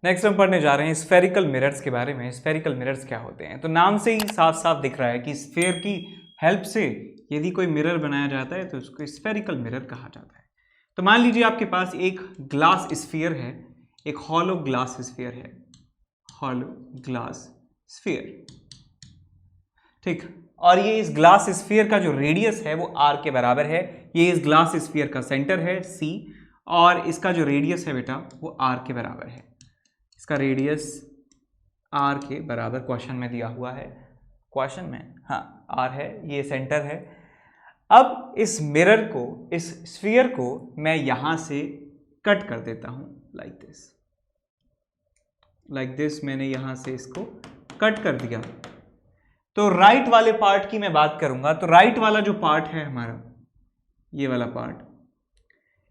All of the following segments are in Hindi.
नेक्स्ट हम पढ़ने जा रहे हैं स्फेरिकल मिरर्स के बारे में। स्फेरिकल मिरर्स क्या होते हैं? तो नाम से ही साफ साफ दिख रहा है कि स्फेयर की हेल्प से यदि कोई मिरर बनाया जाता है तो उसको स्फेरिकल मिरर कहा जाता है। तो मान लीजिए आपके पास एक ग्लास स्फीयर है, एक हॉलो ग्लास स्फीयर है, हॉलो ग्लास स्फीयर, ठीक। और ये इस ग्लास स्फीयर का जो रेडियस है वो r के बराबर है। ये इस ग्लास स्फीयर का सेंटर है c, और इसका जो रेडियस है बेटा वो r के बराबर है। इसका रेडियस r के बराबर क्वेश्चन में दिया हुआ है, क्वेश्चन में हाँ r है, ये सेंटर है। अब इस मिरर को, इस स्फीयर को मैं यहां से कट कर देता हूं लाइक दिस मैंने यहां से इसको कट कर दिया। तो राइट वाले पार्ट की मैं बात करूंगा, तो राइट वाला जो पार्ट है हमारा, ये वाला पार्ट,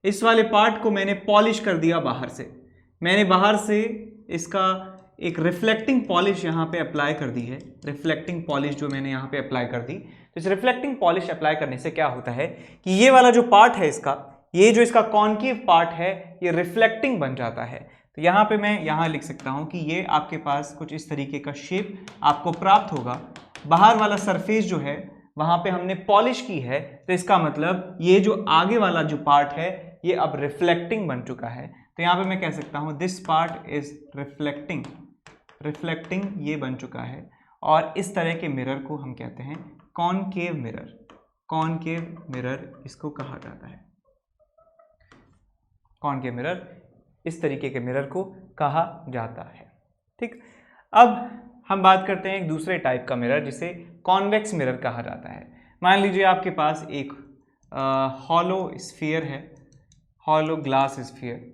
इस वाले पार्ट को मैंने पॉलिश कर दिया बाहर से। मैंने बाहर से इसका एक रिफ्लेक्टिंग पॉलिश यहाँ पे अप्लाई कर दी है। रिफ्लेक्टिंग पॉलिश जो मैंने यहाँ पे अप्लाई कर दी, तो इस रिफ्लेक्टिंग पॉलिश अप्लाई करने से क्या होता है कि ये वाला जो पार्ट है इसका, ये जो इसका कॉन्केव पार्ट है, ये रिफ्लेक्टिंग बन जाता है। तो यहाँ पे मैं यहाँ लिख सकता हूँ कि ये आपके पास कुछ इस तरीके का शेप आपको प्राप्त होगा। बाहर वाला सरफेस जो है वहां पे हमने पॉलिश की है, तो इसका मतलब ये जो आगे वाला जो पार्ट है ये अब रिफ्लेक्टिंग बन चुका है। तो यहाँ पे मैं कह सकता हूँ this part is reflecting, reflecting ये बन चुका है। और इस तरह के मिरर को हम कहते हैं कॉनकेव मिरर। कॉनकेव मिरर इसको कहा जाता है, कॉनकेव मिरर इस तरीके के मिरर को कहा जाता है, ठीक। अब हम बात करते हैं एक दूसरे टाइप का मिरर जिसे कॉन्वेक्स मिरर कहा जाता है। मान लीजिए आपके पास एक हॉलो स्फीयर है, हॉलो ग्लास स्फीयर,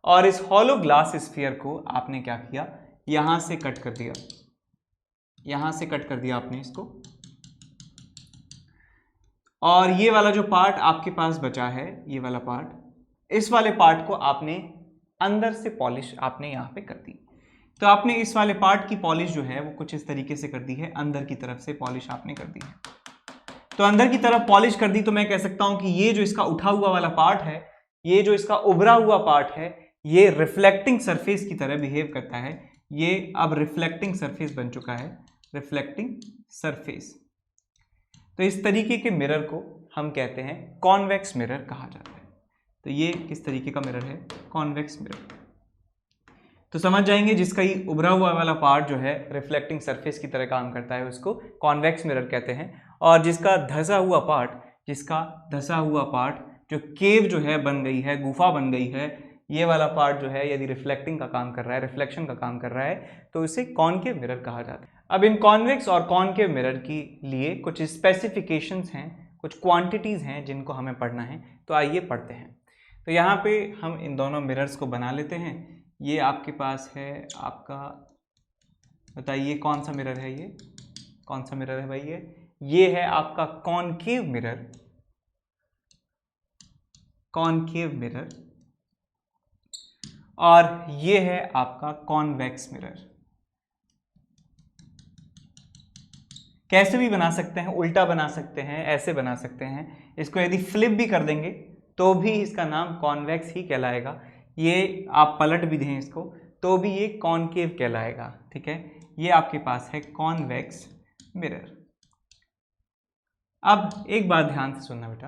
और इस हॉलो ग्लास स्फीयर को आपने क्या किया, यहाँ से कट कर दिया, यहाँ से कट कर दिया आपने इसको। और ये वाला जो पार्ट आपके पास बचा है, ये वाला पार्ट, इस वाले पार्ट को आपने अंदर से पॉलिश आपने यहाँ पे कर दी। तो आपने इस वाले पार्ट की पॉलिश जो है वो कुछ इस तरीके से कर दी है, अंदर की तरफ से पॉलिश आपने कर दी है। तो अंदर की तरफ पॉलिश कर दी, तो मैं कह सकता हूं कि ये जो इसका उठा हुआ वाला पार्ट है, ये जो इसका उभरा हुआ पार्ट है, ये रिफ्लेक्टिंग सरफेस की तरह बिहेव करता है। ये अब रिफ्लेक्टिंग सरफेस बन चुका है, रिफ्लेक्टिंग सरफेस। तो इस तरीके के मिरर को हम कहते हैं कॉन्वेक्स मिरर कहा जाता है। तो ये किस तरीके का मिरर है, कॉन्वेक्स मिरर। तो समझ जाएंगे जिसका ये उभरा हुआ वाला पार्ट जो है रिफ्लेक्टिंग सरफेस की तरह काम करता है उसको कॉन्वेक्स मिरर कहते हैं। और जिसका धंसा हुआ पार्ट, जिसका धंसा हुआ पार्ट जो केव जो है बन गई है, गुफा बन गई है, ये वाला पार्ट जो है यदि रिफ्लेक्टिंग का काम कर रहा है, रिफ्लेक्शन का काम कर रहा है, तो इसे कॉनकेव मिरर कहा जाता है। अब इन कॉन्वेक्स और कॉनकेव मिरर के लिए कुछ स्पेसिफिकेशंस हैं, कुछ क्वांटिटीज़ हैं जिनको हमें पढ़ना है। तो आइए पढ़ते हैं। तो यहाँ पे हम इन दोनों मिरर्स को बना लेते हैं। ये आपके पास है आपका, बताइए कौन सा मिरर है, ये कौन सा मिरर है भाई? ये है आपका कॉनकेव मिरर, कॉनकेव मिरर। और ये है आपका कॉन्वेक्स मिरर। कैसे भी बना सकते हैं, उल्टा बना सकते हैं, ऐसे बना सकते हैं। इसको यदि फ्लिप भी कर देंगे तो भी इसका नाम कॉन्वेक्स ही कहलाएगा। ये आप पलट भी दें इसको तो भी ये कॉनकेव कहलाएगा, ठीक है। ये आपके पास है कॉन्वेक्स मिरर। अब एक बात ध्यान से सुनना बेटा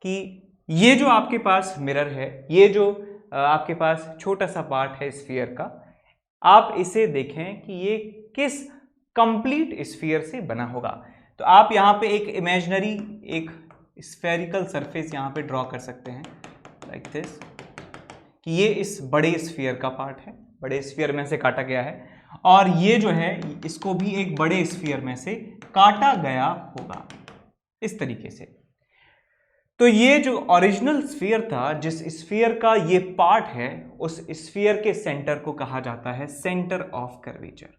कि ये जो आपके पास मिरर है, ये जो आपके पास छोटा सा पार्ट है स्फीयर का, आप इसे देखें कि ये किस कंप्लीट स्फीयर से बना होगा। तो आप यहाँ पे एक इमेजिनरी एक स्फेरिकल सरफेस यहाँ पे ड्रॉ कर सकते हैं लाइक दिस, कि ये इस बड़े स्फीयर का पार्ट है, बड़े स्फीयर में से काटा गया है, और ये जो है इसको भी एक बड़े स्फीयर में से काटा गया होगा इस तरीके से। तो ये जो ओरिजिनल स्फीयर था, जिस स्फीयर का ये पार्ट है, उस स्फीयर के सेंटर को कहा जाता है सेंटर ऑफ कर्वेचर।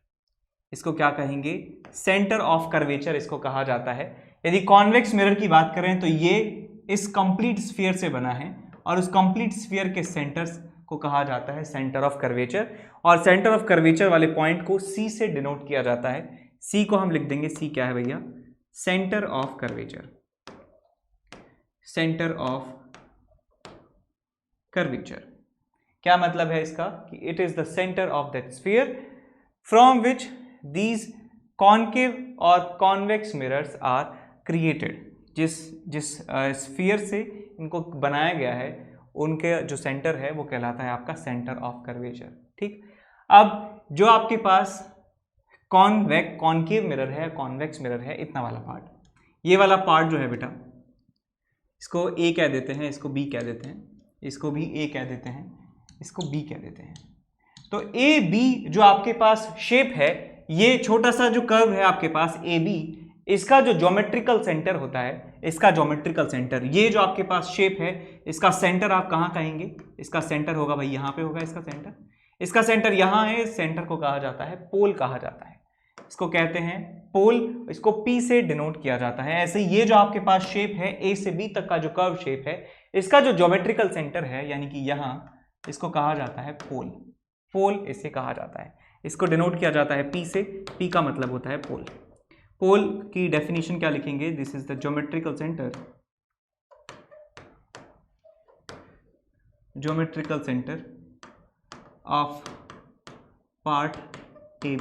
इसको क्या कहेंगे, सेंटर ऑफ कर्वेचर इसको कहा जाता है। यदि कॉन्वेक्स मिरर की बात करें तो ये इस कंप्लीट स्फीयर से बना है, और उस कंप्लीट स्फीयर के सेंटर्स को कहा जाता है सेंटर ऑफ कर्वेचर। और सेंटर ऑफ कर्वेचर वाले पॉइंट को सी से डिनोट किया जाता है। सी को हम लिख देंगे, सी क्या है भैया, centre of curvature, centre of curvature. क्या मतलब है इसका कि it is the centre of that sphere from which these concave और कॉन्वेक्स मिरर्स आर क्रिएटेड। जिस स्फीयर से इनको बनाया गया है उनके जो सेंटर है वो कहलाता है आपका सेंटर ऑफ कर्वेचर। ठीक, अब जो आपके पास कॉन्केव मिरर है, कॉन्वेक्स मिरर है, इतना वाला पार्ट, ये वाला पार्ट जो है बेटा, इसको ए कह देते हैं, इसको बी कह देते हैं, इसको भी ए कह देते हैं, इसको बी कह देते हैं। तो ए बी जो आपके पास शेप है, ये छोटा सा जो कर्व है आपके पास ए बी, इसका जो ज्योमेट्रिकल सेंटर होता है, इसका ज्योमेट्रिकल सेंटर, ये जो आपके पास शेप है, इसका सेंटर आप कहाँ कहेंगे? इसका सेंटर होगा भाई यहाँ पे होगा इसका सेंटर। इसका सेंटर यहाँ है, सेंटर को कहा जाता है पोल कहा जाता है, इसको कहते हैं पोल, इसको P से डिनोट किया जाता है। ऐसे ये जो आपके पास शेप है A से B तक का जो कर्व शेप है, इसका जो ज्योमेट्रिकल सेंटर है यानी कि यहाँ, इसको कहा जाता है पोल। पोल इसे कहा जाता है, इसको डिनोट किया जाता है P से, P का मतलब होता है पोल। पोल की डेफिनेशन क्या लिखेंगे? This is the geometrical centre, geometrical centre of part A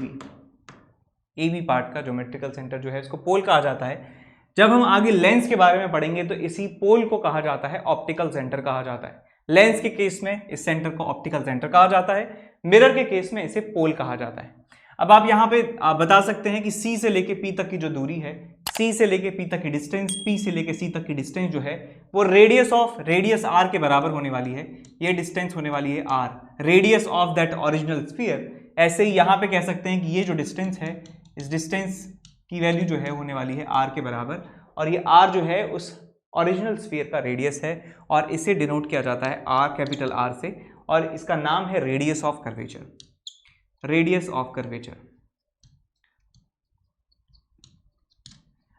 B part का ज्योमेट्रिकल सेंटर जो है इसको पोल कहा जाता है। जब हम आगे लेंस के बारे में पढ़ेंगे तो इसी पोल को कहा जाता है ऑप्टिकल सेंटर कहा जाता है। लेंस के केस में इस सेंटर को ऑप्टिकल सेंटर कहा जाता है, मिरर के केस में इसे पोल कहा जाता है। अब आप यहाँ पे आप बता सकते हैं कि C से लेके P तक की जो दूरी है, C से लेके P तक की डिस्टेंस, P से लेके C तक की डिस्टेंस जो है वो रेडियस R के बराबर होने वाली है। ये डिस्टेंस होने वाली है R, radius of that original sphere. ऐसे ही यहाँ पे कह सकते हैं कि ये जो डिस्टेंस है, इस डिस्टेंस की वैल्यू जो है होने वाली है R के बराबर, और ये R जो है उस ओरिजिनल स्फीयर का रेडियस है और इसे डिनोट किया जाता है R, कैपिटल R से, और इसका नाम है radius of curvature. Radius of curvature,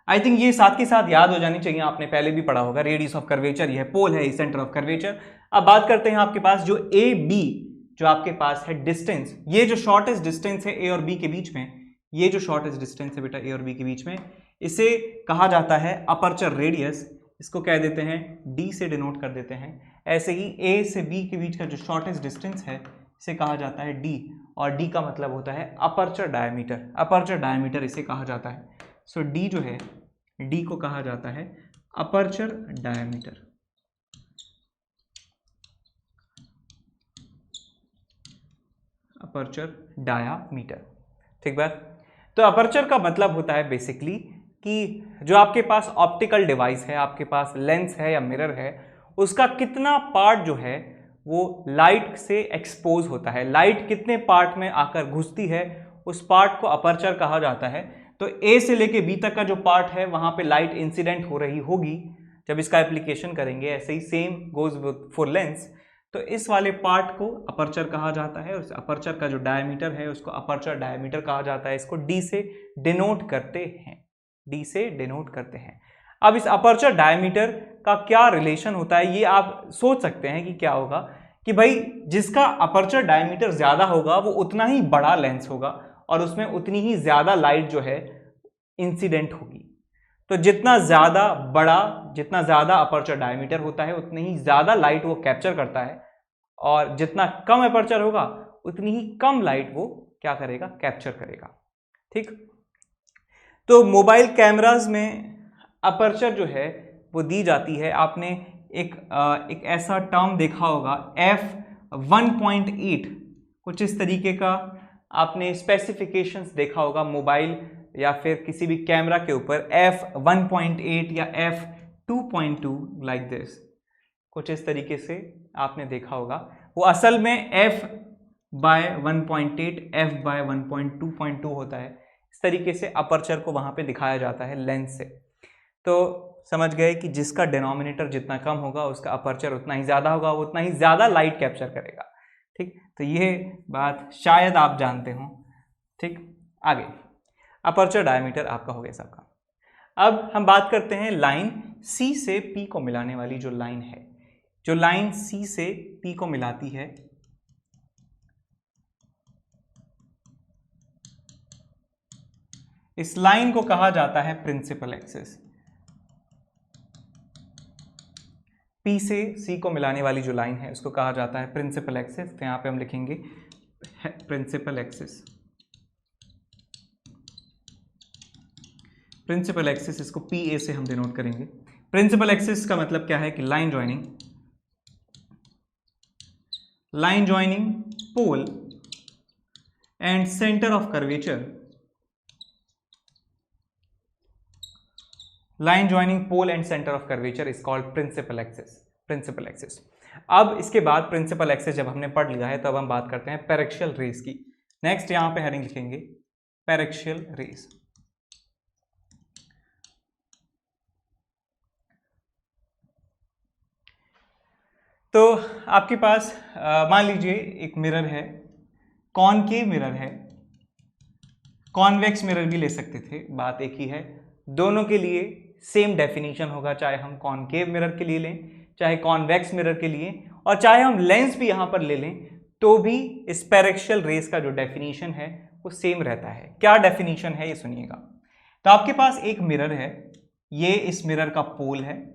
I think ये साथ के साथ याद हो जानी चाहिए, आपने पहले भी पढ़ा होगा। रेडियस ऑफ कर्वेचर यह पोल है, सेंटर ऑफ कर्वेचर। अब बात करते हैं आपके पास जो ए बी जो आपके पास है डिस्टेंस, ये जो शॉर्टेस्ट डिस्टेंस है ए और बी के बीच में, ये जो शॉर्टेस्ट डिस्टेंस है बेटा ए और बी के बीच में, इसे कहा जाता है अपर्चर रेडियस, इसको कह देते हैं डी से डिनोट कर देते हैं। ऐसे ही ए से बी के बीच का जो शॉर्टेस्ट डिस्टेंस है इसे कहा जाता है डी, और डी का मतलब होता है अपर्चर डायमीटर। अपर्चर डायमीटर इसे कहा जाता है। सो डी जो है, डी को कहा जाता है अपर्चर डायमीटर। अपर्चर डायामीटर, ठीक बात। तो अपर्चर का मतलब होता है बेसिकली कि जो आपके पास ऑप्टिकल डिवाइस है, आपके पास लेंस है या मिरर है, उसका कितना पार्ट जो है वो लाइट से एक्सपोज होता है, लाइट कितने पार्ट में आकर घुसती है, उस पार्ट को अपर्चर कहा जाता है। तो ए से लेके बी तक का जो पार्ट है वहां पे लाइट इंसिडेंट हो रही होगी जब इसका एप्लीकेशन करेंगे। ऐसे ही सेम गोज फॉर लेंस। तो इस वाले पार्ट को अपर्चर कहा जाता है, उस अपर्चर का जो डायमीटर है उसको अपर्चर डायमीटर कहा जाता है। इसको डी से डिनोट करते हैं, डी से डिनोट करते हैं। अब इस अपर्चर डायमीटर का क्या रिलेशन होता है, ये आप सोच सकते हैं कि क्या होगा, कि भाई जिसका अपर्चर डायमीटर ज्यादा होगा वो उतना ही बड़ा लेंस होगा और उसमें उतनी ही ज्यादा लाइट जो है इंसिडेंट होगी। तो जितना ज्यादा बड़ा, जितना ज्यादा अपर्चर डायमीटर होता है उतनी ही ज्यादा लाइट वो कैप्चर करता है, और जितना कम अपर्चर होगा उतनी ही कम लाइट वो क्या करेगा, कैप्चर करेगा। ठीक, तो मोबाइल कैमरास में अपर्चर जो है वो दी जाती है। आपने एक ऐसा टर्म देखा होगा f1.8, कुछ इस तरीके का आपने स्पेसिफिकेशंस देखा होगा मोबाइल या फिर किसी भी कैमरा के ऊपर, f1.8 या f2.2 लाइक दिस, कुछ इस तरीके से आपने देखा होगा। वो असल में f/1.8 f/1.2.2 होता है। इस तरीके से अपर्चर को वहां पे दिखाया जाता है लेंस से। तो समझ गए कि जिसका डिनोमिनेटर जितना कम होगा उसका अपर्चर उतना ही ज्यादा होगा, वो उतना ही ज्यादा लाइट कैप्चर करेगा। ठीक, तो ये बात शायद आप जानते हो। ठीक, आगे अपर्चर डायमीटर आपका हो गया सबका। अब हम बात करते हैं लाइन सी से पी को मिलाने वाली जो लाइन है, जो लाइन सी से पी को मिलाती है, इस लाइन को कहा जाता है प्रिंसिपल एक्सिस। P से C को मिलाने वाली जो लाइन है उसको कहा जाता है प्रिंसिपल एक्सिस। तो यहाँ पे हम लिखेंगे प्रिंसिपल एक्सिस। प्रिंसिपल एक्सिस इसको PA से हम डिनोट करेंगे। प्रिंसिपल एक्सिस का मतलब क्या है कि line joining pole and centre of curvature, line joining pole and centre of curvature is called principal axis. अब इसके बाद प्रिंसिपल एक्सिस जब हमने पढ़ लिया है तो अब हम बात करते हैं पैरेक्शियल रेज की। नेक्स्ट यहां पे हेडिंग लिखेंगे पैरेक्शियल रेज। तो आपके पास मान लीजिए एक मिरर है, कॉनकेव मिरर है, कॉन्वेक्स मिरर भी ले सकते थे, बात एक ही है। दोनों के लिए सेम डेफिनेशन होगा, चाहे हम कॉनकेव मिरर के लिए लें, चाहे कॉन्वेक्स मिरर के लिए, और चाहे हम लेंस भी यहां पर ले लें तो भी इस पैरेक्शियल रेज का जो डेफिनेशन है वो सेम रहता है। क्या डेफिनेशन है ये सुनिएगा। तो आपके पास एक मिरर है, ये इस मिरर का पोल है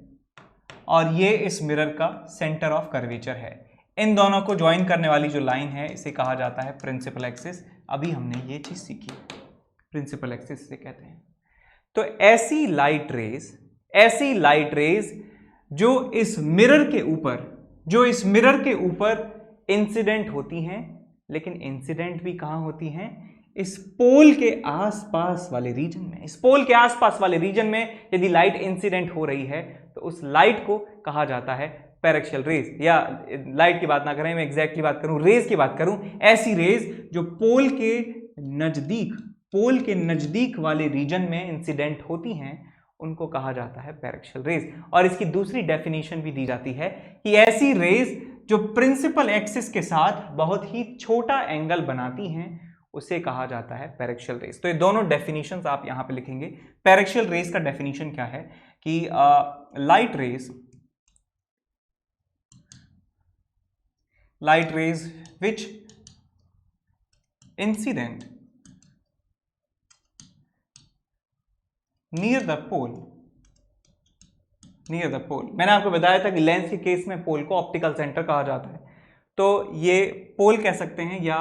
और ये इस मिरर का सेंटर ऑफ कर्वेचर है। इन दोनों को ज्वाइन करने वाली जो लाइन है इसे कहा जाता है प्रिंसिपल एक्सिस। अभी हमने ये चीज सीखी, प्रिंसिपल एक्सिस इसे कहते हैं। तो ऐसी लाइट रेज जो इस मिरर के ऊपर इंसिडेंट होती हैं, लेकिन इंसिडेंट भी कहां होती हैं, इस पोल के आसपास वाले रीजन में। इस पोल के आसपास वाले रीजन में यदि लाइट इंसिडेंट हो रही है तो उस लाइट को कहा जाता है पैरेक्शियल रेज। या लाइट की बात ना करें, मैं एग्जैक्टली बात करूं, रेज की बात करूं, ऐसी रेज जो पोल के नजदीक वाले रीजन में इंसिडेंट होती हैं उनको कहा जाता है पैरेक्शियल रेज। और इसकी दूसरी डेफिनेशन भी दी जाती है कि ऐसी रेज जो प्रिंसिपल एक्सिस के साथ बहुत ही छोटा एंगल बनाती हैं उसे कहा जाता है पैरेक्शियल रेज। तो ये दोनों डेफिनेशंस आप यहां पे लिखेंगे। पैरेक्शियल रेज का डेफिनेशन क्या है कि light rays which incident near the pole. मैंने आपको बताया था कि लेंस के केस में पोल को ऑप्टिकल सेंटर कहा जाता है, तो ये पोल कह सकते हैं या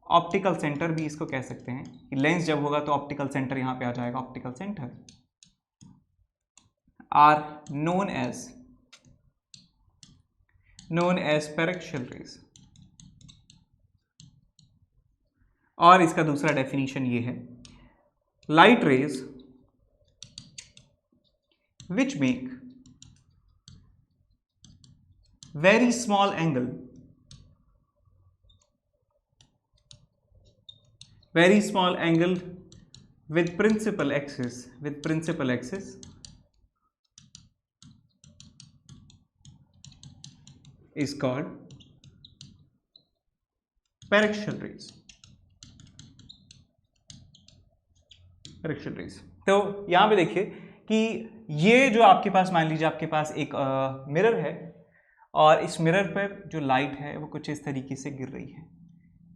ऑप्टिकल सेंटर भी इसको कह सकते हैं कि लेंस जब होगा तो ऑप्टिकल सेंटर यहां पे आ जाएगा। Optical centre are known as paraxial rays. और इसका दूसरा डेफिनेशन ये है, light rays which make very small angle with principal axis is called paraxial rays. तो यहां पे देखिए कि ये जो आपके पास, मान लीजिए आपके पास एक मिरर है और इस मिरर पर जो लाइट है वो कुछ इस तरीके से गिर रही है,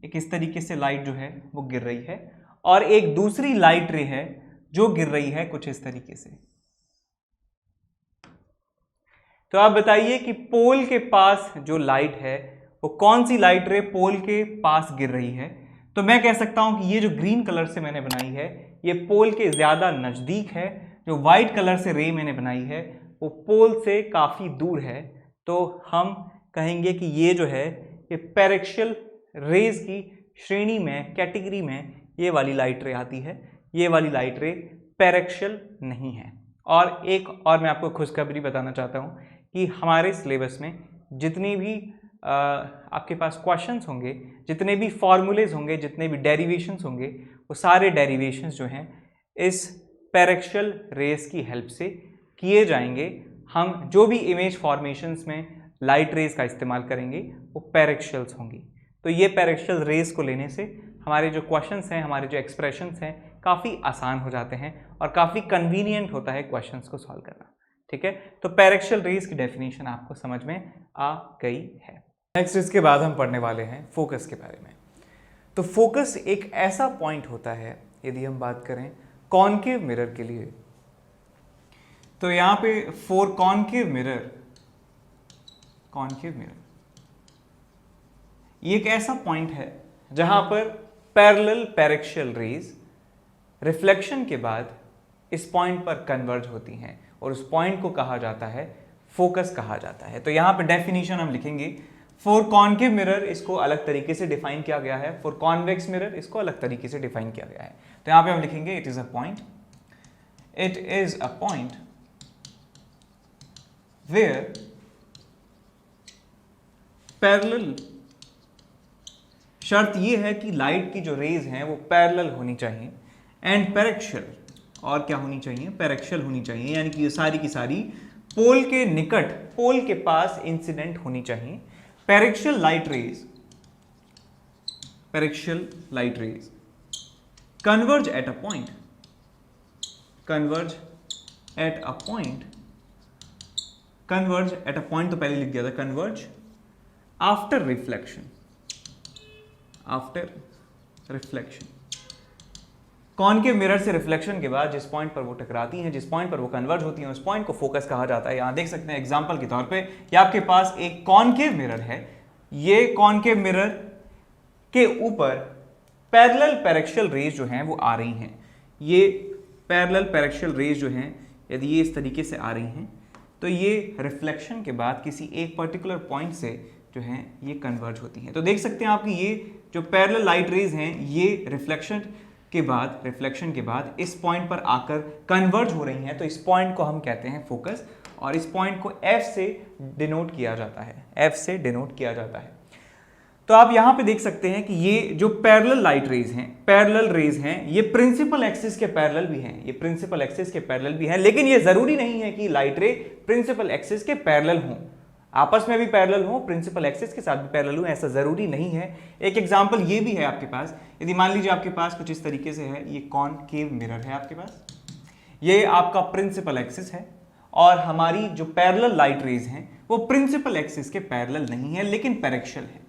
एक इस तरीके से लाइट जो है वो गिर रही है, और एक दूसरी लाइट रे है जो गिर रही है कुछ इस तरीके से। तो आप बताइए कि पोल के पास जो लाइट है वो कौन सी लाइट रे पोल के पास गिर रही है। तो मैं कह सकता हूं कि ये जो ग्रीन कलर से मैंने बनाई है ये पोल के ज्यादा नजदीक है, जो व्हाइट कलर से रे मैंने बनाई है वो पोल से काफी दूर है। तो हम कहेंगे कि ये जो है ये पैरेक्शियल रेज की श्रेणी में, कैटेगरी में ये वाली लाइट रे आती है। ये वाली लाइट रे पैरेक्शियल नहीं है। और एक और मैं आपको खुशखबरी बताना चाहता हूँ कि हमारे सिलेबस में जितनी भी आपके पास क्वेश्चंस होंगे, जितने भी फॉर्मूलेज होंगे, जितने भी डेरिवेशंस होंगे, वो सारे डेरिवेशंस जो हैं इस पैरेक्शियल रेज की हेल्प से किए जाएंगे। हम जो भी इमेज फॉर्मेशंस में लाइट रेज का इस्तेमाल करेंगे वो पैरेक्शियल्स होंगी। तो ये पैरेक्शियल रेज को लेने से हमारे जो क्वेश्चंस हैं, हमारे जो एक्सप्रेशंस हैं काफ़ी आसान हो जाते हैं और काफ़ी कन्वीनियंट होता है क्वेश्चंस को सॉल्व करना। ठीक है, तो पैरेक्शियल रेज की डेफिनेशन आपको समझ में आ गई है। नेक्स्ट इसके बाद हम पढ़ने वाले हैं फोकस के बारे में। तो फोकस एक ऐसा पॉइंट होता है, यदि हम बात करें कॉनकेव मिरर के लिए, तो यहाँ पे for concave mirror concave mirror, ये एक ऐसा पॉइंट है जहां पर पैरेलल पैरेक्शियल रेज रिफ्लेक्शन के बाद इस पॉइंट पर कन्वर्ज होती हैं और उस पॉइंट को कहा जाता है फोकस कहा जाता है। तो यहां पे डेफिनेशन हम लिखेंगे, फॉर कॉन्केव मिरर इसको अलग तरीके से डिफाइन किया गया है, फॉर कॉन्वेक्स मिरर इसको अलग तरीके से डिफाइन किया गया है। तो यहां पे हम लिखेंगे it is a point where parallel, शर्त ये है कि लाइट की जो रेज हैं वो पैरेलल होनी चाहिए, एंड पैरेक्शियल, और क्या होनी चाहिए, पैरेक्शियल होनी चाहिए, यानी कि ये सारी की सारी पोल के निकट, पोल के पास इंसिडेंट होनी चाहिए। Paraxial light rays converge at a point, तो पहले लिख दिया था, converge after reflection, concave mirror से रिफ्लेक्शन के बाद जिस पॉइंट पर वो टकराती हैं, जिस पॉइंट पर वो कन्वर्ज होती हैं, उस पॉइंट को फोकस कहा जाता है। यहां देख सकते हैं एग्जांपल के तौर पे कि आपके पास एक कॉन्केव मिरर है, ये कॉन्केव मिरर के ऊपर पैरेलल पैरेक्शियल रेज जो हैं वो आ रही हैं। ये पैरेलल पैरेक्शियल रेज जो हैं यदि ये इस तरीके से आ रही हैं तो ये रिफ्लेक्शन के बाद किसी एक पर्टिकुलर पॉइंट से जो हैं ये कन्वर्ज होती हैं। तो देख सकते हैं आप कि ये जो पैरेलल लाइट रेज हैं ये रिफ्लेक्शन के बाद इस पॉइंट पर आकर कन्वर्ज हो रही हैं। तो इस पॉइंट को हम कहते हैं फोकस, और इस पॉइंट को F से डिनोट किया जाता है। तो आप यहां पे देख सकते हैं कि ये जो पैरेलल लाइट रेज हैं, ये प्रिंसिपल एक्सिस के पैरेलल भी हैं, लेकिन ये जरूरी नहीं है कि लाइट रे प्रिंसिपल एक्सिस के पैरेलल हों, आपस में भी पैरेलल हों, प्रिंसिपल एक्सिस के साथ भी पैरेलल हों, ऐसा जरूरी नहीं है। एक एग्जांपल ये भी है आपके पास, यदि मान लीजिए आपके पास कुछ इस तरीके से है, ये कॉनकेव मिरर है आपके पास, ये आपका प्रिंसिपल एक्सिस है, और हमारी जो पैरेलल लाइट रेज हैं वो प्रिंसिपल एक्सिस के पैरेलल नहीं है लेकिन पैरेक्शियल है,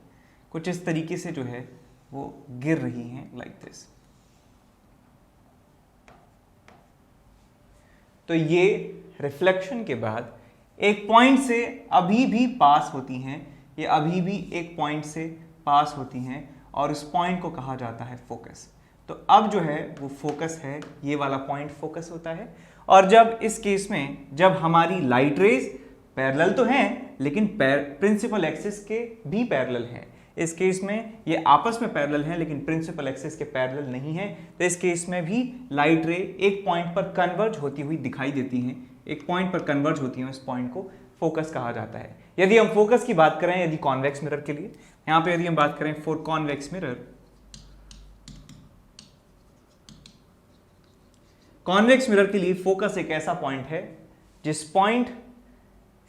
कुछ इस तरीके से जो है वो गिर रही हैं लाइक दिस। तो ये रिफ्लेक्शन के बाद एक पॉइंट से अभी भी पास होती हैं, ये अभी भी एक पॉइंट से पास होती हैं और उस पॉइंट को कहा जाता है फोकस। तो अब जो है वो फोकस है, ये वाला पॉइंट फोकस होता है। और जब इस केस में जब हमारी लाइट रेज पैरेलल तो हैं लेकिन प्रिंसिपल एक्सिस के भी पैरेलल हैं, इस केस में ये आपस में पैरेलल हैं लेकिन प्रिंसिपल एक्सिस के पैरेलल नहीं है, तो इस केस में भी लाइट रे एक पॉइंट पर कन्वर्ज होती हुई दिखाई देती हैं, एक पॉइंट पर कन्वर्ज होती हैं, इस पॉइंट को फोकस कहा जाता है। यदि हम फोकस की बात करें, यदि कॉन्वेक्स मिरर के लिए, यहां पे यदि हम बात करें for convex mirror, convex mirror के लिए फोकस एक ऐसा पॉइंट है जिस पॉइंट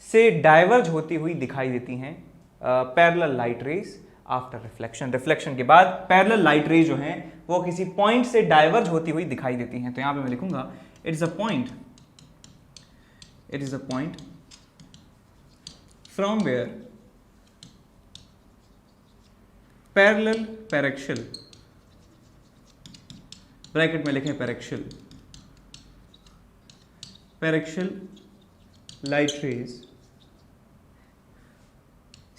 से डाइवर्ज होती हुई दिखाई देती हैं parallel light rays after reflection के बाद पैरेलल लाइट रेज जो हैं वो किसी पॉइंट से डाइवर्ज होती हुई दिखाई देती हैं। तो यहां पे मैं लिखूंगा it is a point from where parallel paraxial, bracket में लिखें paraxial light rays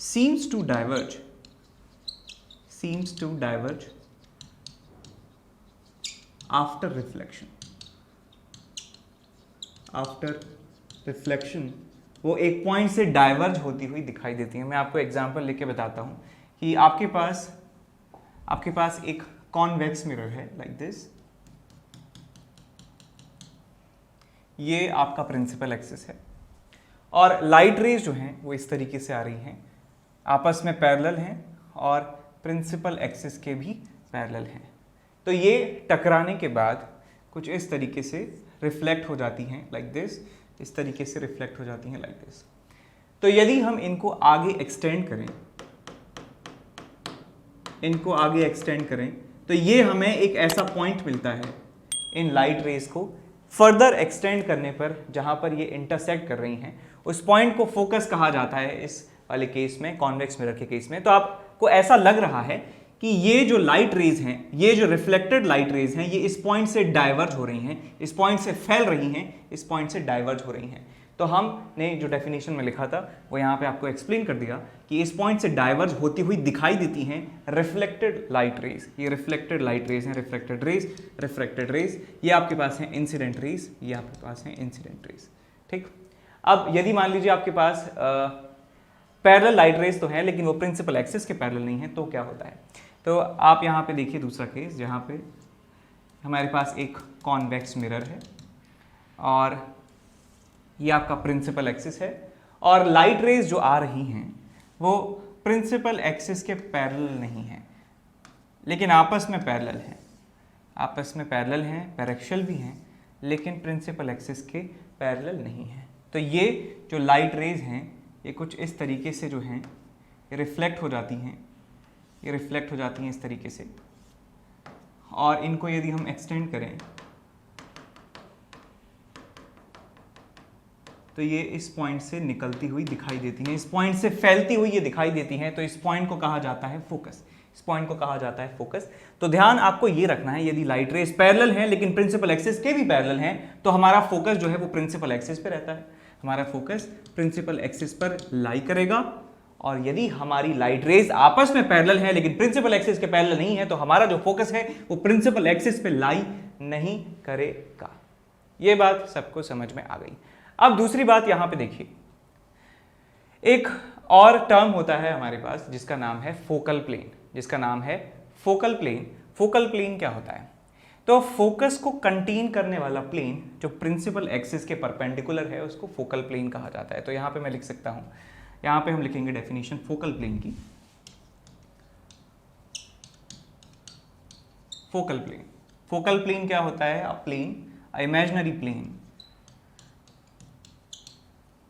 seems to diverge after reflection, वो एक पॉइंट से डाइवर्ज होती हुई दिखाई देती है। मैं आपको एग्जांपल लेके बताता हूं कि आपके पास एक कॉन्वेक्स मिरर है लाइक दिस, ये आपका प्रिंसिपल एक्सिस है और लाइट रेज जो हैं वो इस तरीके से आ रही हैं, आपस में पैरेलल हैं और प्रिंसिपल एक्सिस के भी पैरेलल हैं। तो ये टकराने के बाद कुछ इस तरीके से रिफ्लेक्ट हो जाती हैं लाइक दिस, इस तरीके से रिफ्लेक्ट हो जाती हैं लाइक दिस। तो यदि हम इनको आगे एक्सटेंड करें तो ये हमें एक ऐसा पॉइंट मिलता है इन लाइट रेज को फर्दर एक्सटेंड करने पर, जहां पर ये इंटरसेक्ट कर रही हैं, उस पॉइंट को फोकस कहा जाता है इस वाले केस में, कॉन्वेक्स मिरर के केस में। तो आपको ऐसा लग रहा है कि ये जो लाइट रेज हैं, ये जो रिफ्लेक्टेड लाइट रेज हैं, ये इस पॉइंट से डाइवर्ज हो रही हैं, इस पॉइंट से फैल रही हैं, इस पॉइंट से डाइवर्ज हो रही हैं। तो हमने जो डेफिनेशन में लिखा था वो यहाँ पे आपको एक्सप्लेन कर दिया कि इस पॉइंट से डाइवर्ज होती हुई दिखाई देती हैं रिफ्लेक्टेड लाइट रेज। ये रिफ्लेक्टेड लाइट रेज हैं, रिफ्रेक्टेड रेज, ये आपके पास है इंसिडेंट रेज, ये आपके पास है इंसिडेंट रेज। ठीक, अब यदि मान लीजिए आपके पास पैरेलल लाइट रेज तो है लेकिन वो प्रिंसिपल एक्सिस के पैरेलल नहीं है, तो क्या होता है? तो आप यहाँ पे देखिए दूसरा केस जहाँ पे हमारे पास एक कॉन्वेक्स मिरर है और ये आपका प्रिंसिपल एक्सिस है और लाइट रेज जो आ रही हैं वो प्रिंसिपल एक्सिस के पैरेलल नहीं है लेकिन आपस में पैरेलल हैं, आपस में पैरेलल हैं, पैरेक्शियल भी हैं, लेकिन प्रिंसिपल एक्सिस के पैरेलल नहीं है। तो ये जो लाइट रेज हैं ये कुछ इस तरीके से जो हैं ये रिफ्लेक्ट हो जाती हैं, ये रिफ्लेक्ट हो जाती हैं इस तरीके से, और इनको यदि हम एक्सटेंड करें तो ये इस पॉइंट से निकलती हुई दिखाई देती हैं, इस पॉइंट से फैलती हुई ये दिखाई देती हैं। तो इस पॉइंट को कहा जाता है फोकस, इस पॉइंट को कहा जाता है फोकस। तो ध्यान आपको ये रखना है, यदि लाइट रेज पैरेलल हैं लेकिन प्रिंसिपल एक्सिस के भी पैरेलल हैं तो हमारा फोकस जो है वो प्रिंसिपल एक्सिस पे रहता है, हमारा फोकस प्रिंसिपल एक्सिस पर लाई करेगा। और यदि हमारी लाइट रेज आपस में पैरेलल है लेकिन प्रिंसिपल एक्सिस के पैरेलल नहीं है तो हमारा जो फोकस है वो प्रिंसिपल एक्सिस पे लाई नहीं करेगा। ये बात सबको समझ में आ गई। अब दूसरी बात यहां पे देखिए, एक और टर्म होता है हमारे पास जिसका नाम है फोकल प्लेन, जिसका नाम है फोकल प्लेन। फोकल प्लेन क्या होता है? तो फोकस को कंटेन करने वाला प्लेन जो प्रिंसिपल एक्सिस के परपेंडिकुलर है उसको फोकल प्लेन कहा जाता है। तो यहां पे मैं लिख सकता हूं, यहां पे हम लिखेंगे डेफिनेशन फोकल प्लेन की। फोकल प्लेन, फोकल प्लेन क्या होता है? A plane, a imaginary plane,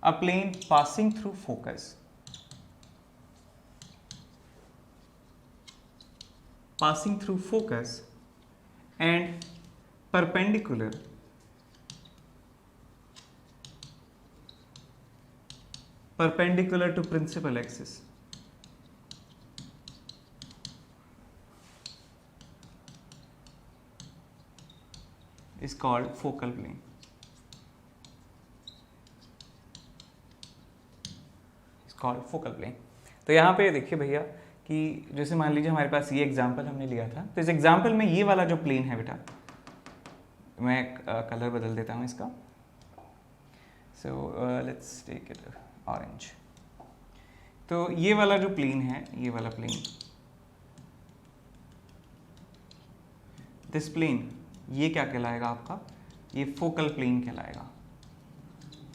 a plane passing through focus, and perpendicular to principal axis is called focal plane। Called focal plane. तो यहाँ पे देखिए भैया कि जैसे मान लीजिए हमारे पास ये एग्जांपल हमने लिया था, तो इस एग्जांपल में ये वाला जो प्लेन है बेटा, मैं कलर बदल देता हूँ इसका। So let's take it orange. तो ये वाला जो प्लेन है, ये वाला प्लेन, दिस प्लेन, ये क्या कहलाएगा आपका? ये फोकल प्लेन कहलाएगा।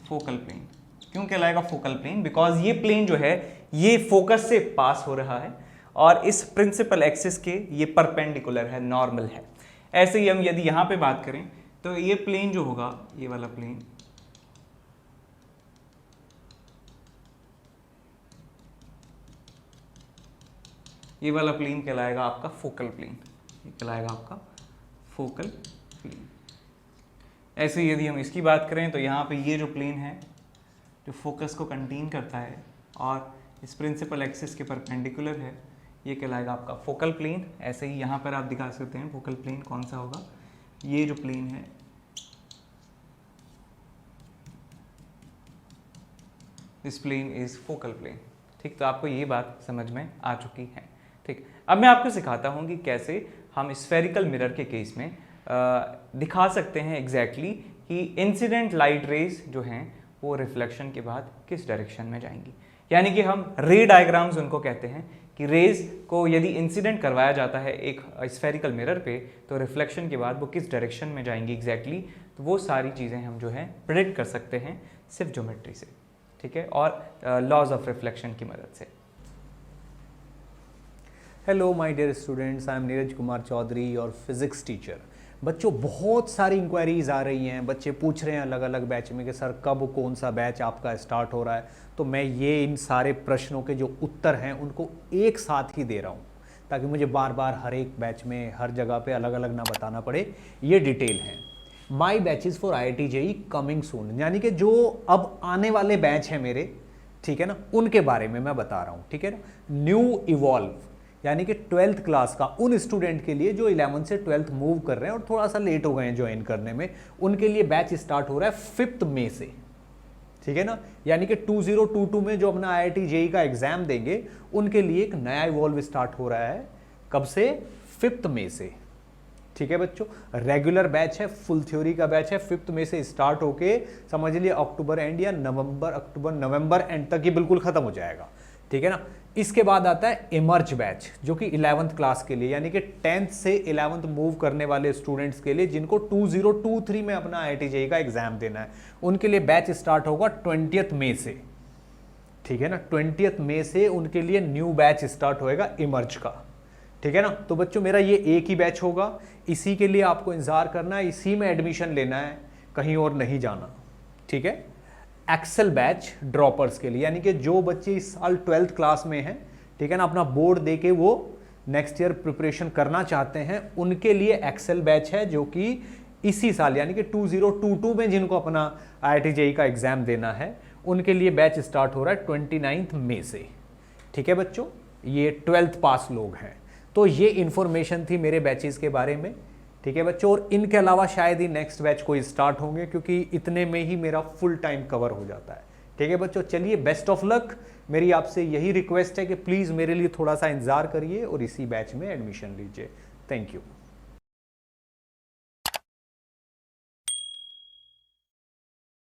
फोकल प्लेन क्यों कहलाएगा फोकल प्लेन? बिकॉज ये प्लेन जो है ये फोकस से पास हो रहा है और इस प्रिंसिपल एक्सिस के ये परपेंडिकुलर है, नॉर्मल है। ऐसे ही हम यदि यहाँ पे बात करें तो ये प्लेन जो होगा, ये वाला प्लेन, ये वाला प्लेन कहलाएगा आपका फोकल प्लेन, ये कहलाएगा आपका फोकल प्लेन। ऐसे ही यदि हम इसकी बात करें तो यहाँ पे ये जो प्लेन है जो फोकस को कंटेन करता है और इस प्रिंसिपल एक्सिस के परपेंडिकुलर है, ये कहलाएगा आपका फोकल प्लेन। ऐसे ही यहाँ पर आप दिखा सकते हैं फोकल प्लेन कौन सा होगा, ये जो प्लेन है, this plane is focal plane. ठीक, तो आपको ये बात समझ में आ चुकी है। ठीक, अब मैं आपको सिखाता हूँ कि कैसे हम स्फेरिकल मिरर के केस में दिखा सकते हैं एग्जैक्टली कि इंसिडेंट लाइट रेज जो हैं वो रिफ्लेक्शन के बाद किस डायरेक्शन में जाएंगी। यानी कि हम रे डायग्राम्स उनको कहते हैं कि रेज को यदि इंसिडेंट करवाया जाता है एक स्फेरिकल मिरर पे तो रिफ्लेक्शन के बाद वो किस डायरेक्शन में जाएंगी एग्जैक्टली, तो वो सारी चीज़ें हम जो है प्रेडिक्ट कर सकते हैं सिर्फ ज्योमेट्री से। ठीक है, और लॉज ऑफ रिफ्लेक्शन की मदद से। Hello my dear students, I am Neeraj Kumar Chaudhary, your physics teacher. बच्चों, बहुत सारी इंक्वायरीज आ रही हैं, बच्चे पूछ रहे हैं अलग अलग बैच में कि सर कब कौन सा बैच आपका स्टार्ट हो रहा है। तो मैं ये इन सारे प्रश्नों के जो उत्तर हैं उनको एक साथ ही दे रहा हूँ ताकि मुझे बार बार हर एक बैच में हर जगह पे अलग अलग ना बताना पड़े। ये डिटेल है। My batches for IIT JEE coming soon, यानी कि जो अब आने वाले बैच हैं मेरे, ठीक है ना, उनके बारे में मैं बता रहा हूँ। ठीक है ना, न्यू इवॉल्व यानी कि 12th क्लास का उन स्टूडेंट के लिए जो 11th से 12th मूव कर रहे हैं और थोड़ा सा लेट हो गए हैं ज्वाइन करने में, उनके लिए बैच स्टार्ट हो रहा है 5 मई से। ठीक है ना। यानी कि 2022 में जो अपना IIT JEE का एग्जाम देंगे उनके लिए एक नया इवॉल्व स्टार्ट हो रहा है। कब से? 5 मई से। ठीक है बच्चों, रेगुलर बैच है, फुल थ्योरी का बैच है, 5 मई से स्टार्ट होके समझ लिए अक्टूबर एंड या नवंबर एंड तक ये बिल्कुल खत्म हो जाएगा। ठीक है ना। इसके बाद आता है इमर्ज बैच, जो कि 11th क्लास के लिए, यानी कि 10th से 11th मूव करने वाले स्टूडेंट्स के लिए, जिनको 2023 में अपना IIT JEE का एग्जाम देना है, उनके लिए बैच स्टार्ट होगा 20th मई से। ठीक है ना, 20th मई से उनके लिए न्यू बैच स्टार्ट होएगा इमर्ज का। ठीक है ना। तो बच्चों मेरा ये एक ही बैच होगा, इसी के लिए आपको इंतजार करना है, इसी में एडमिशन लेना है, कहीं और नहीं जाना। ठीक है। एक्सेल बैच ड्रॉपर्स के लिए, यानी कि जो बच्चे इस साल 12th क्लास में हैं, ठीक है ना, अपना बोर्ड दे के वो नेक्स्ट ईयर प्रिपरेशन करना चाहते हैं, उनके लिए एक्सेल बैच है, जो कि इसी साल यानी कि 2022 में जिनको अपना IIT JEE का एग्जाम देना है, उनके लिए बैच स्टार्ट हो रहा है 29 मई से। ठीक है बच्चों, ये 12th पास लोग हैं। तो ये इन्फॉर्मेशन थी मेरे बैचेस के बारे में। ठीक है बच्चों, और इनके अलावा शायद ही नेक्स्ट बैच कोई स्टार्ट होंगे, क्योंकि इतने में ही मेरा फुल टाइम कवर हो जाता है। ठीक है बच्चों, चलिए बेस्ट ऑफ लक। मेरी आपसे यही रिक्वेस्ट है कि प्लीज़ मेरे लिए थोड़ा सा इंतजार करिए और इसी बैच में एडमिशन लीजिए। Thank you.